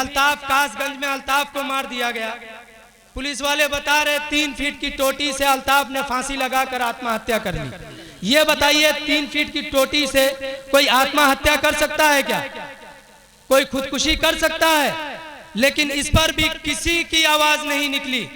अल्ताफ कासगंज में अल्ताफ को मार दिया गया। पुलिस वाले बता रहे 3 फीट की टोटी से अल्ताफ ने फांसी लगाकर आत्महत्या कर ली। ये बताइए 3 फीट की टोटी से कोई आत्महत्या कर सकता है क्या? कोई खुदकुशी कर सकता है? लेकिन इस पर भी किसी की आवाज नहीं निकली।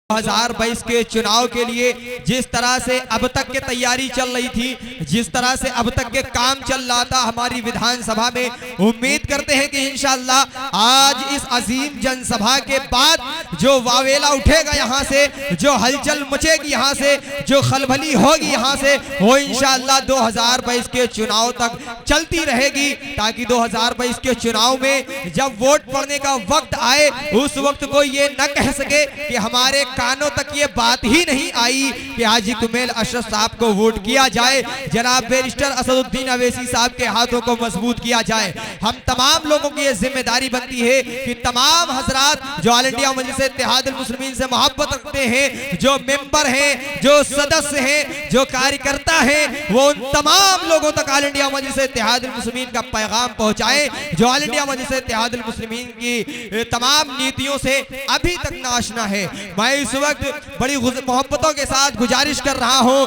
हजार 2022 के चुनाव के लिए जिस तरह से अब तक के तैयारी चल रही थी, जिस तरह से अब तक के काम चल रहा था हमारी विधानसभा में, उम्मीद करते हैं कि इंशाअल्लाह आज इस अजीम जनसभा के बाद जो वावेला उठेगा यहाँ से, जो हलचल मचेगी यहाँ से, जो खलबली होगी यहाँ से, वो इंशाअल्लाह 2022 के चुनाव तक चलती रहेगी, ताकि 2022 के चुनाव में जब वोट पड़ने का वक्त आए उस वक्त कोई ये न कह सके कि हमारे कानों तक ये बात ही नहीं आई कि हाजी कुमेल अशरफ साहब को वोट किया जाए, जनाब बैरिस्टर असदुद्दीन अवैसी साहब के हाथों को मजबूत किया जाए। हम तमाम लोगों की ये जिम्मेदारी बनती है कि तमाम हजरात जो ऑल इंडिया मजलिस इत्तेहादुल मुस्लिमीन से मोहब्बत रखते हैं, जो मेंबर हैं, जो सदस्य हैं, जो कार्यकर्ता हैं, वो उन तमाम लोगों तक ऑल इंडिया मजलिस इत्तेहादुल मुस्लिमीन का पैगाम पहुंचाए जो ऑल इंडिया मजलिस इत्तेहादुल मुस्लिमीन की तमाम नीतियों से अभी तक नाआशना है। मैं इस वक्त बड़ी मोहब्बतों के साथ गुजारिश कर रहा हूं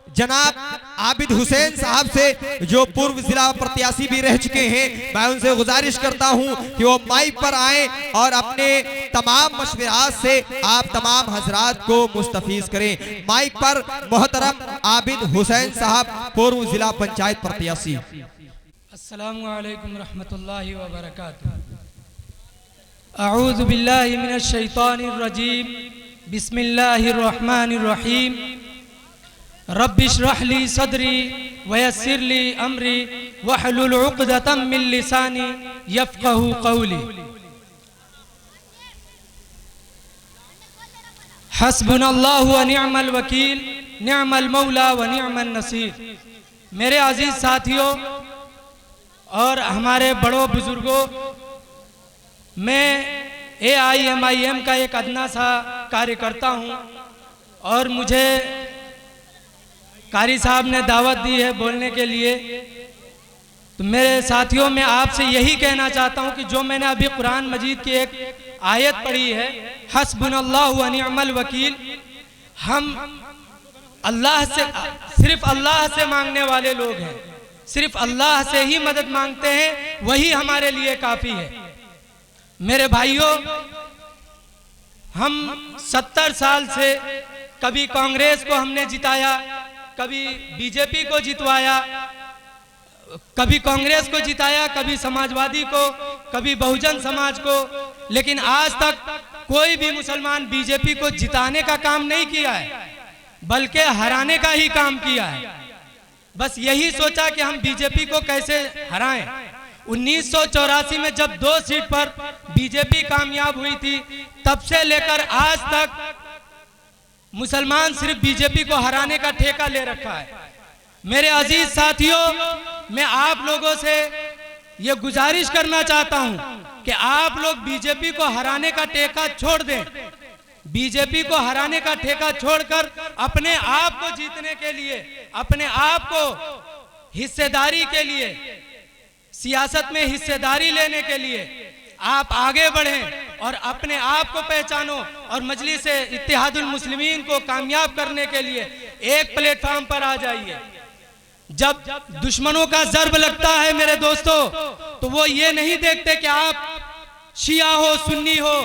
जनाब आबिद हुसैन साहब से, जो पूर्व जिला प्रत्याशी भी रह चुके हैं, मैं उनसे गुजारिश करता हूं कि वो माइक पर आए और अपने तमाम मशवरात से आप तमाम हजरात को मुस्तफीज करें। माइक पर मोहतरम आबिद हुसैन साहब, पूर्व जिला पंचायत प्रत्याशी। अस्सलामु अलैकुम रहमतुल्लाहि व बरकातुहू। अऊज़ु बिल्लाहि मिनश शैतानिर रजीम। बिस्मिल्लाहिर रहमानिर रहीम। रब्बिश्रह ली सदरी वयस्सिर ली अमरी वहलुल उक़दतम मिन लिसानी यफ़क़हू क़ौली। हस्बुनल्लाहु व निअमल वकील, निअमल मौला व निअमन नसीर। मेरे अजीज साथियों और हमारे बड़ों बुजुर्गों, मैं AIMIM का एक अदना सा कार्यकर्ता हूँ और मुझे कारी साहब ने दावत दी है बोलने के लिए। तो मेरे साथियों, मैं आपसे यही कहना चाहता हूँ कि जो मैंने अभी कुरान मजीद की एक आयत पढ़ी है, हस्बुनल्लाहु व निअमल वकील, हम अल्लाह से, सिर्फ अल्लाह से मांगने वाले लोग हैं, सिर्फ अल्लाह से ही मदद मांगते हैं, वही हमारे लिए काफ़ी है। मेरे भाइयों, हम 70 साल से कभी कांग्रेस को हमने जिताया, कभी बीजेपी को जितवाया, कभी कांग्रेस को जिताया, कभी समाजवादी को, कभी बहुजन समाज को, लेकिन आज तक कोई भी मुसलमान बीजेपी को जिताने का काम नहीं किया है, बल्कि हराने का ही काम किया है। बस यही सोचा कि हम बीजेपी को कैसे हराएं। 1984 में जब 2 सीट पर बीजेपी कामयाब हुई थी, तब से लेकर आज तक मुसलमान सिर्फ बीजेपी को हराने का ठेका ले रखा है। मेरे अजीज साथियों, मैं आप लोगों से ये गुजारिश करना चाहता हूं कि आप लोग बीजेपी को हराने का ठेका छोड़ दें। बीजेपी को हराने का ठेका छोड़कर अपने आप को जीतने के लिए, अपने आप को हिस्सेदारी के लिए, सियासत में हिस्सेदारी लेने के लिए आप आगे बढ़ें और अपने आप को पहचानो और मजलिस इत्तेहादुल मुस्लिमीन को कामयाब करने के लिए एक प्लेटफॉर्म पर आ जाइए। जब दुश्मनों का ज़र्ब लगता है मेरे दोस्तों, तो वो ये नहीं देखते कि आप शिया हो, सुन्नी हो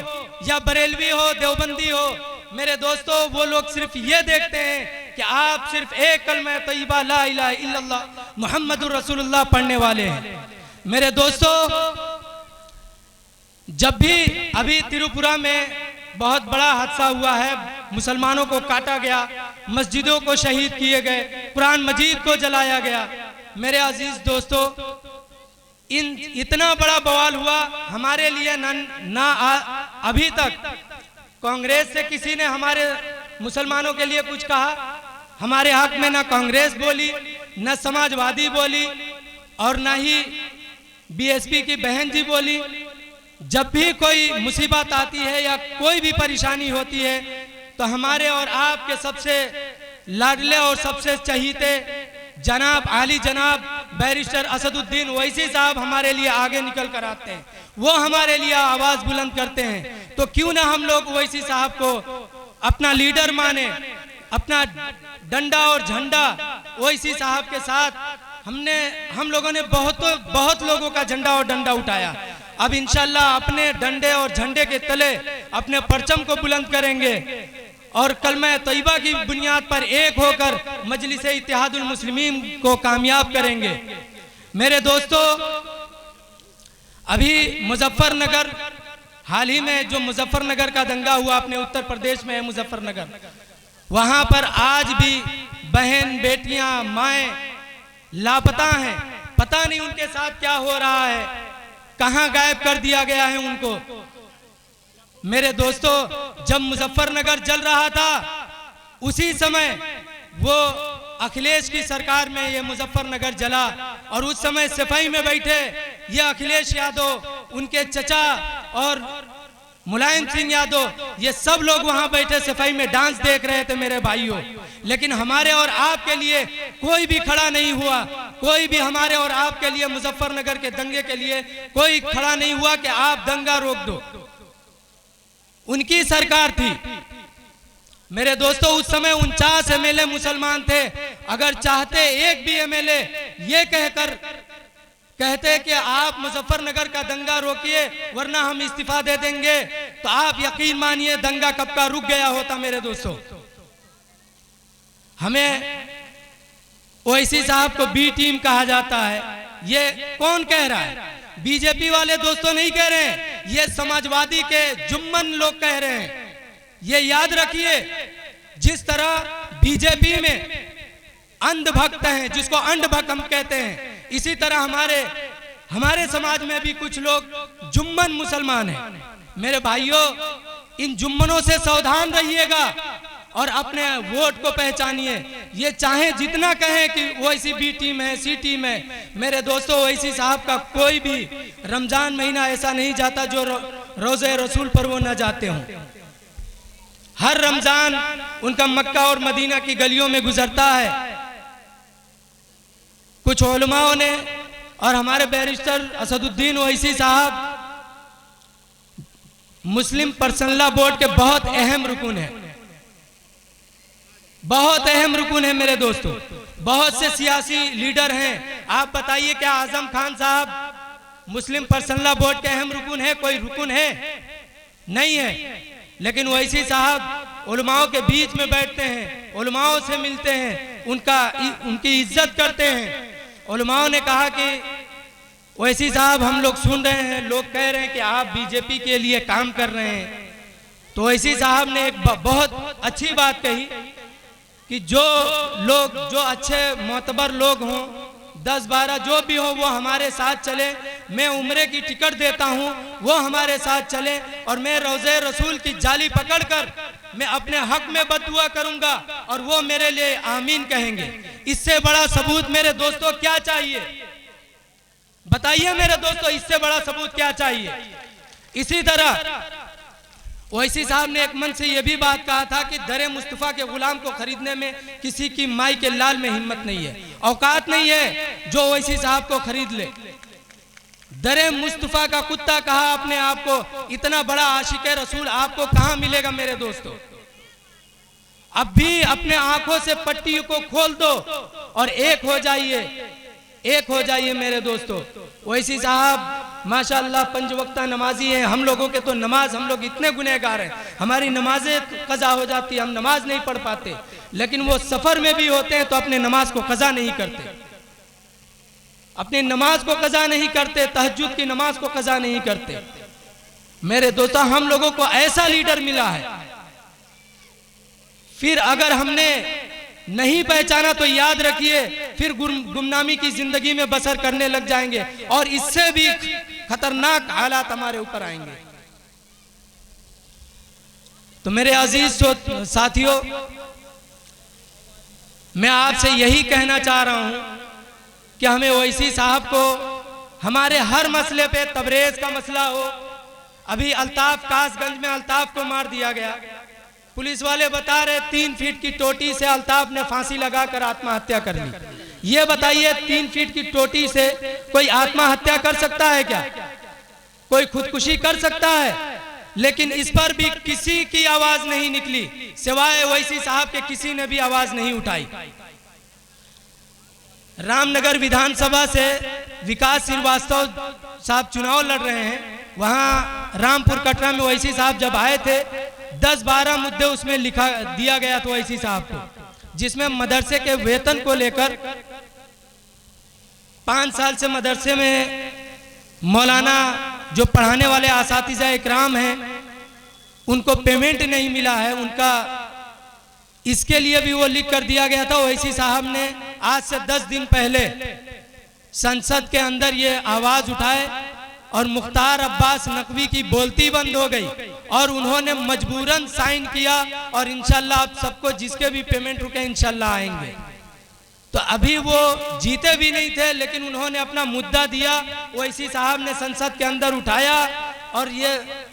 या बरेलवी हो, देवबंदी हो। मेरे दोस्तों, वो लोग सिर्फ ये देखते हैं कि आप सिर्फ एक कलमा तय्यबा ला इलाहा इल्लल्लाह मुहम्मदुर रसूलुल्लाह पढ़ने वाले हैं। मेरे दोस्तों, जब भी अभी त्रिपुरा में बहुत बड़ा हादसा हुआ है, मुसलमानों को काटा गया, मस्जिदों को शहीद किए गए, कुरान मजीद को जलाया गया। मेरे अजीज दोस्तों, इतना बड़ा बवाल हुआ हमारे लिए अभी तक कांग्रेस से किसी ने हमारे मुसलमानों के लिए कुछ कहा। हमारे हक में ना कांग्रेस बोली, ना समाजवादी बोली, और ना ही बीएसपी की बहन जी बोली। जब भी कोई मुसीबत आती है या कोई भी परेशानी होती है तो हमारे और आपके सबसे लाडले और सबसे चहीते जनाब आली जनाब बैरिस्टर असदुद्दीन ओवैसी साहब हमारे लिए आगे निकल कर आते हैं, वो हमारे लिए आवाज बुलंद करते हैं। तो क्यों ना हम लोग ओवैसी साहब को अपना लीडर माने, अपना डंडा और झंडा ओवैसी साहब के साथ हम लोगों ने बहुत लोगों का झंडा और डंडा उठाया। अब इंशाल्लाह अपने डंडे और झंडे के तले अपने परचम को बुलंद करेंगे और कलमा तैयबा की बुनियाद पर एक होकर मजलिस इत्तेहादुल मुस्लिमीन को कामयाब करेंगे। मेरे दोस्तों, अभी मुजफ्फरनगर, हाल ही में जो मुजफ्फरनगर का दंगा हुआ, अपने उत्तर प्रदेश में है मुजफ्फरनगर, वहां पर आज भी बहन बेटियां माएँ लापता हैं। पता नहीं उनके साथ क्या हो रहा है, कहां गायब कर दिया गया है उनको। मेरे दोस्तों, जब मुजफ्फरनगर जल रहा था उसी समय वो अखिलेश की सरकार में ये मुजफ्फरनगर जला और उस समय सफाई में बैठे ये अखिलेश यादव, उनके चचा और मुलायम सिंह यादव, ये सब लोग वहां बैठे सफाई में डांस देख रहे थे मेरे भाइयों। लेकिन हमारे और आपके लिए कोई भी खड़ा नहीं हुआ, कोई भी हमारे और आपके लिए मुजफ्फरनगर के दंगे के लिए कोई खड़ा नहीं हुआ कि आप दंगा रोक दो। उनकी सरकार थी मेरे दोस्तों। उस समय 49 एमएलए मुसलमान थे। अगर चाहते एक भी एमएलए ये कहते कि आप मुजफ्फरनगर का दंगा रोकिए वरना हम इस्तीफा दे देंगे, तो आप यकीन मानिए दंगा कब का रुक गया होता। मेरे दोस्तों, हमें ओवैसी साहब को बी टीम कहा जाता है, ये कौन कह रहा है? बीजेपी वाले दोस्तों नहीं कह रहे हैं, ये समाजवादी के जुम्मन लोग कह रहे हैं। ये याद रखिए, जिस तरह बीजेपी में अंधभक्त हैं, जिसको अंधभक्त हम कहते हैं, इसी तरह हमारे समाज में भी कुछ लोग जुम्मन मुसलमान हैं। मेरे भाइयों, इन जुम्मनों से सावधान रहिएगा और अपने वोट को पहचानिए। ये चाहे जितना कहें कि ओवैसी बी टीम है, सी टीम है, मेरे दोस्तों ओवैसी साहब का कोई भी रमजान महीना ऐसा नहीं जाता जो रोज़े रसूल पर वो न जाते हों। हर रमजान उनका मक्का और मदीना की गलियों में गुजरता है। कुछ उलमाओं ने और हमारे बैरिस्टर असदुद्दीन ओवैसी साहब मुस्लिम पर्सनल लॉ बोर्ड के बहुत अहम रुकन है, बहुत अहम रुकन है मेरे दोस्तों। बहुत से सियासी लीडर हैं। आप बताइए क्या आजम खान साहब मुस्लिम पर्सनल लॉ बोर्ड के अहम रुकन है? कोई रुकन है? नहीं है। लेकिन ओवैसी साहब उलमाओं के बीच में बैठते हैं, उलमाओं से मिलते हैं, उनकी इज्जत करते हैं। उलमाओं ने कहा कि ओवैसी साहब हम लोग सुन रहे हैं, लोग कह रहे हैं कि आप बीजेपी के लिए काम कर रहे हैं। तो ओवैसी साहब ने एक बहुत अच्छी बात कही कि जो अच्छे मोतबर लोग हों, 10-12 जो भी हो, वो हमारे साथ चले। मैं उम्रे की टिकट देता हूं, वो हमारे साथ चले और मैं रोज़े रसूल की जाली पकड़कर मैं अपने हक में बददुआ करूंगा और वो मेरे लिए आमीन कहेंगे। इससे बड़ा सबूत मेरे दोस्तों क्या चाहिए? बताइए मेरे दोस्तों, इससे बड़ा सबूत क्या चाहिए? इसी तरह ओवैसी साहब ने एक मन से यह भी बात कहा था कि दरे मुस्तफा के गुलाम को खरीदने में किसी की माई के लाल में हिम्मत नहीं है, औकात नहीं है जो ओवैसी साहब को खरीद ले। दरे मुस्तफा का कुत्ता कहा अपने आप को, इतना बड़ा आशिक रसूल आपको कहां मिलेगा मेरे दोस्तों? अब भी अपने आंखों से पट्टी को खोल दो और एक हो जाइए, एक हो जाइए मेरे दोस्तों। ओवैसी साहब माशाअल्लाह 5 वक्ता नमाजी हैं। हम लोगों के तो नमाज, हम लोग इतने गुनहगार हैं, हमारी नमाजें कज़ा हो जाती है, हम नमाज नहीं पढ़ पाते। लेकिन वो सफर में भी होते हैं तो अपने नमाज को कज़ा नहीं करते, अपनी नमाज को कज़ा नहीं करते, तहज्जुद की नमाज को कज़ा नहीं करते। मेरे दोस्तों, हम लोगों को ऐसा लीडर मिला है, फिर अगर हमने नहीं पहचाना तो याद रखिए फिर गुमनामी की जिंदगी में बसर करने लग जाएंगे और इससे भी खतरनाक हालात हमारे ऊपर आएंगे। तो मेरे अजीज साथियों, मैं आपसे यही कहना चाह रहा हूं कि हमें ओवैसी साहब को हमारे हर मसले पे, तबरेज का मसला हो, अभी अल्ताफ कासगंज में अल्ताफ को मार दिया गया, पुलिस वाले बता रहे 3 फीट की टोटी से अल्ताफ ने फांसी लगाकर आत्महत्या कर ली। ये बताइए 3 फीट की टोटी से कोई आत्महत्या कर सकता है क्या? कोई खुदकुशी कर सकता है? लेकिन इस पर भी किसी की आवाज नहीं निकली, सिवाय ओवैसी साहब के किसी ने भी आवाज नहीं उठाई। रामनगर विधानसभा से विकास श्रीवास्तव साहब चुनाव लड़ रहे हैं। वहां रामपुर कटरा में ओवैसी साहब जब आए थे 10-12 मुद्दे उसमें लिखा दिया गया था ओवैसी साहब को, जिसमें मदरसे के वेतन को लेकर 5 साल से मदरसे में मौलाना जो पढ़ाने वाले असातिज़ा इकराम हैं उनको पेमेंट नहीं मिला है उनका, इसके लिए भी वो लिख कर दिया गया था। ओवैसी साहब ने आज से 10 दिन पहले संसद के अंदर ये आवाज उठाए और मुख्तार अब्बास नकवी की बोलती बंद हो गई और उन्होंने मजबूरन साइन किया और इंशाल्लाह आप सबको जिसके भी पेमेंट रुके इंशाल्लाह आएंगे। तो अभी वो जीते भी नहीं थे, लेकिन उन्होंने अपना मुद्दा दिया, ओवैसी साहब ने संसद के अंदर उठाया और ये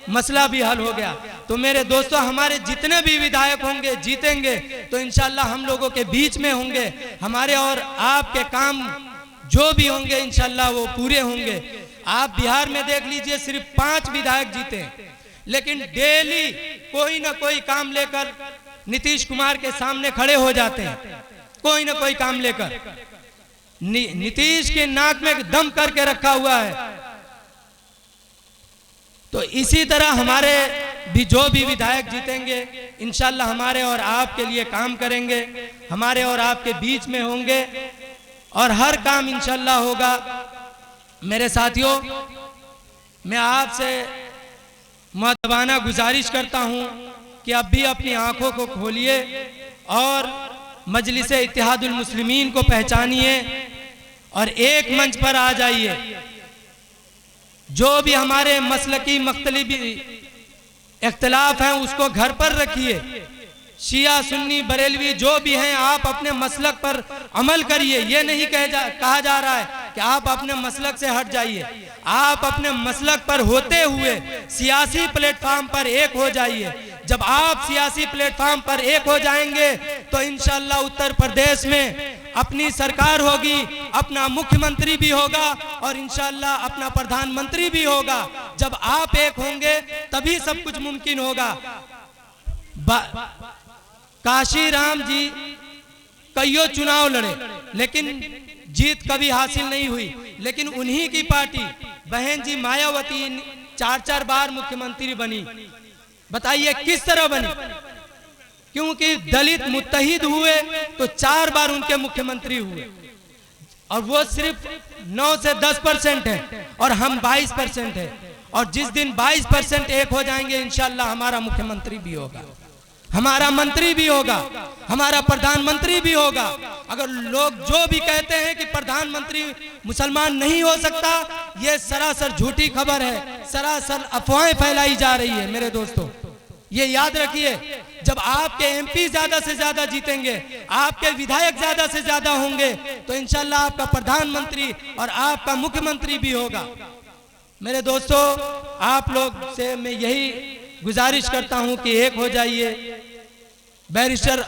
मसला भी हल हो गया। तो मेरे दोस्तों, हमारे जितने भी विधायक होंगे जीतेंगे तो इंशाल्लाह हम लोगों के बीच में होंगे, हमारे और आपके काम जो भी होंगे इंशाल्लाह वो पूरे होंगे। आप बिहार में देख लीजिए सिर्फ 5 विधायक जीते, लेकिन डेली कोई ना कोई काम लेकर नीतीश कुमार के सामने खड़े हो जाते हैं, कोई ना कोई काम लेकर। नीतीश के नाक में दम करके रखा हुआ है। तो इसी तरह हमारे भी जो भी विधायक जीतेंगे इंशाल्लाह हमारे और आपके लिए काम करेंगे, हमारे और आपके बीच में होंगे और हर काम इंशाल्लाह होगा। मेरे साथियों, मैं आपसे मुअद्दबाना गुजारिश करता हूं कि अब भी अपनी आंखों को खोलिए और मजलिस इत्तेहादुल मुस्लिमीन को पहचानिए और एक मंच पर आ जाइए। जो भी हमारे मसलकी मख्तलिफ इख्तिलाफ हैं उसको घर पर रखिए। शिया सुन्नी बरेलवी जो भी हैं आप अपने मसलक पर अमल करिए। ये नहीं कहा जा रहा है कि आप अपने मसलक से हट जाइए, आप अपने मसलक पर होते हुए सियासी प्लेटफॉर्म पर एक हो जाइए। जब आप सियासी प्लेटफॉर्म पर एक हो जाएंगे तो इंशाल्लाह उत्तर प्रदेश में अपनी सरकार होगी, अपना मुख्यमंत्री भी होगा और इंशाल्लाह अपना प्रधानमंत्री भी होगा। जब आप एक होंगे तभी सब कुछ मुमकिन होगा। काशी राम जी कईयों चुनाव लड़े लेकिन जीत कभी हासिल नहीं हुई, लेकिन उन्हीं की पार्टी बहन जी मायावती 4-4 बार मुख्यमंत्री बनी। बताइए किस तरह बनी? क्योंकि दलित मुत्तहिद हुए तो 4 बार उनके मुख्यमंत्री हुए और वो सिर्फ 9 से 10% है और हम 22% है। और जिस दिन 22% एक हो जाएंगे इंशाल्लाह हमारा मुख्यमंत्री भी होगा, हमारा मंत्री भी होगा, हमारा प्रधानमंत्री भी होगा। अगर लोग जो भी कहते हैं कि प्रधानमंत्री मुसलमान नहीं हो सकता, ये सरासर झूठी खबर है, सरासर अफवाहें फैलाई जा रही है। मेरे दोस्तों, ये याद रखिए, जब आपके एमपी ज्यादा से ज्यादा जीतेंगे, आपके विधायक ज्यादा से ज्यादा होंगे तो इंशाल्लाह आपका प्रधानमंत्री और आपका मुख्यमंत्री भी होगा। मेरे दोस्तों, आप लोग से मैं यही गुजारिश करता हूं कि एक हो जाइए। बैरिस्टर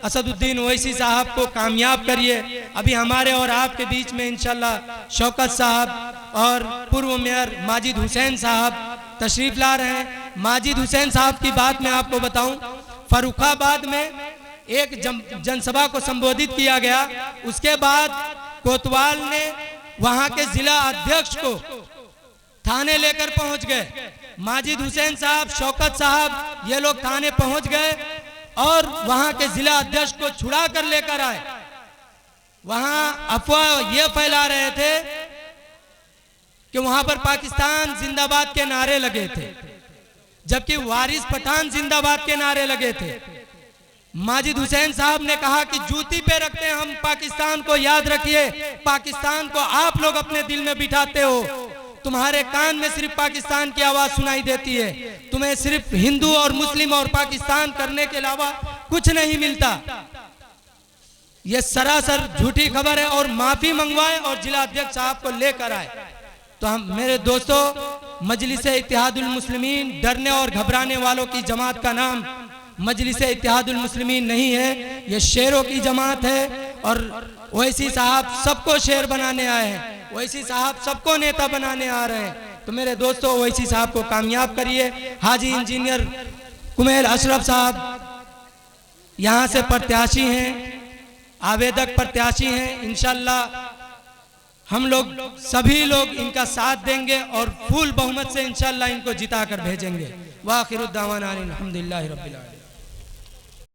असदुद्दीन ओवैसी साहब को कामयाब करिए। अभी हमारे और आपके बीच में इंशाल्लाह शौकत साहब और पूर्व मेयर माजिद हुसैन साहब तशरीफ ला रहे हैं। माजिद हुसैन साहब की बात मैं आपको बताऊं, फर्रुखाबाद में एक जनसभा को संबोधित किया गया, उसके बाद कोतवाल ने वहां के जिला अध्यक्ष को थाने लेकर पहुंच गए। माजिद हुसैन साहब, शौकत साहब, ये लोग थाने पहुंच गए और वहां के जिला अध्यक्ष को छुड़ा कर लेकर आए। वहां अफवाह ये फैला रहे थे कि वहां पर पाकिस्तान जिंदाबाद के नारे लगे थे, जबकि वारिस पठान जिंदाबाद के नारे लगे थे। माजिद हुसैन साहब ने कहा कि जूती पे रखते हैं हम पाकिस्तान को, याद रखिए पाकिस्तान को आप लोग अपने दिल में बिठाते हो, तुम्हारे कान में सिर्फ पाकिस्तान की आवाज सुनाई देती है, तुम्हें सिर्फ हिंदू और मुस्लिम और पाकिस्तान करने के अलावा कुछ नहीं मिलता। ये सरासर झूठी खबर है और माफी मंगवाए और जिला अध्यक्ष साहब को लेकर आए। तो हम मेरे दोस्तों, मजलिस इत्तेहादुल मुस्लिमीन डरने और घबराने वालों की जमात का नाम मजलिस इत्तेहादुल मुस्लिमीन नहीं है, ये शेरों की जमात है। और ओवैसी साहब सबको शेर बनाने आए हैं, ओवैसी साहब सबको नेता बनाने आ रहे हैं। तो मेरे दोस्तों, ओवैसी साहब को कामयाब करिए। हाजी इंजीनियर कुमेल अशरफ साहब यहाँ से प्रत्याशी हैं, आवेदक प्रत्याशी हैं। इंशाल्लाह हम लोग सभी लोग इनका साथ देंगे और फुल बहुमत से इंशाल्लाह इनको जिता कर भेजेंगे। वाखिरुद्दावाना अल्हम्दुलिल्लाहि रब्बिल आलमीन।